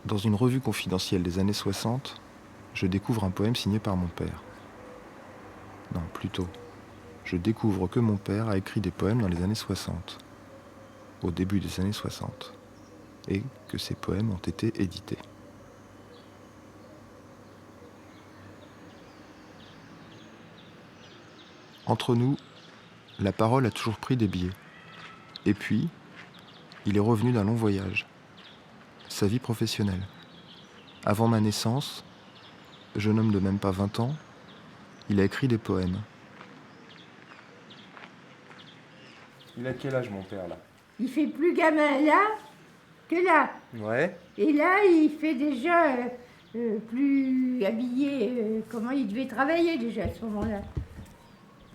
Dans une revue confidentielle des années 60, je découvre un poème signé par mon père. Non, plutôt, je découvre que mon père a écrit des poèmes dans les années 60, au début des années 60, et que ces poèmes ont été édités. Entre nous, la parole a toujours pris des biais. Et puis, il est revenu d'un long voyage, sa vie professionnelle. Avant ma naissance, jeune homme de même pas 20 ans, il a écrit des poèmes. Il a quel âge mon père là? Il fait plus gamin là que là. Ouais. Et là, il fait déjà plus habillé. Comment il devait travailler déjà à ce moment-là.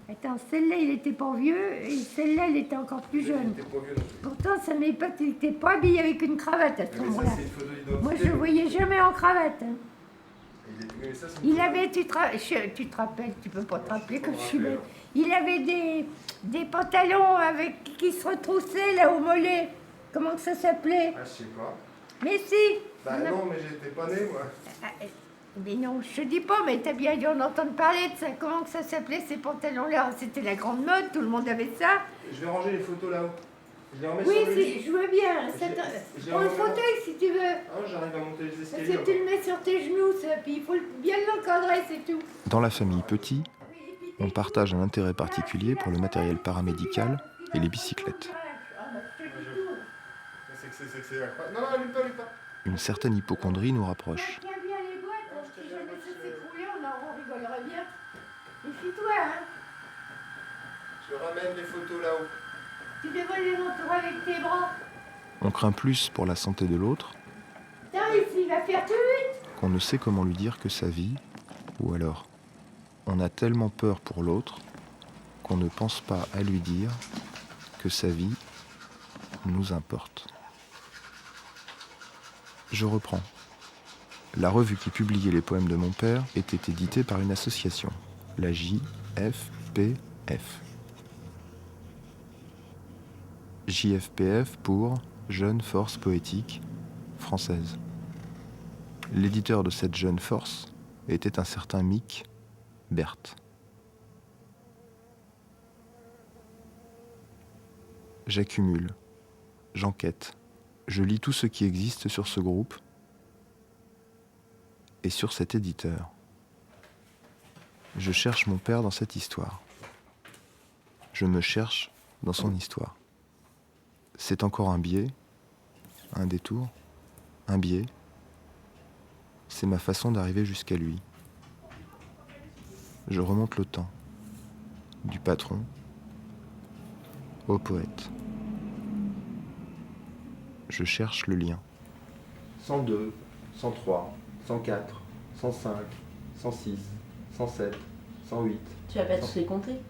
Attends, celle-là, il était pas vieux, et celle-là, il était encore plus jeune. Il était pas vieux non plus. Pourtant, ça n'est pas, il n'était pas habillé avec une cravate à ce Mais moment-là. ça c'est une photo d'identité. Moi, je le voyais jamais en cravate. Hein. Mais ça, c'est une Il photo. avait, tu te rappelles, tu peux pas te rappeler Je comme me je suis rappelle. belle. Il avait des pantalons avec, qui se retroussaient là au mollet. Comment que ça s'appelait? Ah, je sais pas. Mais si. Bah On a- non, mais j'étais pas né moi. Ah, mais non, je te dis pas, mais t'as bien dû en entendre parler de ça. Comment que ça s'appelait ces pantalons-là? C'était la grande mode, tout le monde avait ça. Je vais ranger les photos là-haut. Je les remets Oui, sur le lit. si, je veux bien. Je Prends le remets- fauteuil si tu veux. Ah, j'arrive à monter les Parce escaliers. que tu le mets sur tes genoux, ça, puis il faut bien l'encadrer, c'est tout. Dans la famille Petit, on partage un intérêt particulier pour le matériel paramédical et les bicyclettes. C'est incroyable. Non, allume pas. Une certaine hypocondrie nous rapproche. Tiens bien les boîtes, hein, si jamais ça s'écroulait, on rigolerait bien. Méfie-toi, hein. Je ramène les photos là-haut. Tu devrais les entourer avec tes bras. On craint plus pour la santé de l'autre Tiens, ici, il va faire tout vite. qu'on ne sait comment lui dire que sa vie, ou alors on a tellement peur pour l'autre qu'on ne pense pas à lui dire que sa vie nous importe. Je reprends. La revue qui publiait les poèmes de mon père était éditée par une association, la JFPF. JFPF pour Jeune Force Poétique Française. L'éditeur de cette jeune force était un certain Mick Berthe. J'accumule, j'enquête, je lis tout ce qui existe sur ce groupe et sur cet éditeur. Je cherche mon père dans cette histoire. Je me cherche dans son histoire. C'est encore un biais, un détour, un biais. C'est ma façon d'arriver jusqu'à lui. Je remonte le temps, du patron au poète. Je cherche le lien. 102, 103, 104, 105, 106, 107, 108. Tu vas pas tous les compter?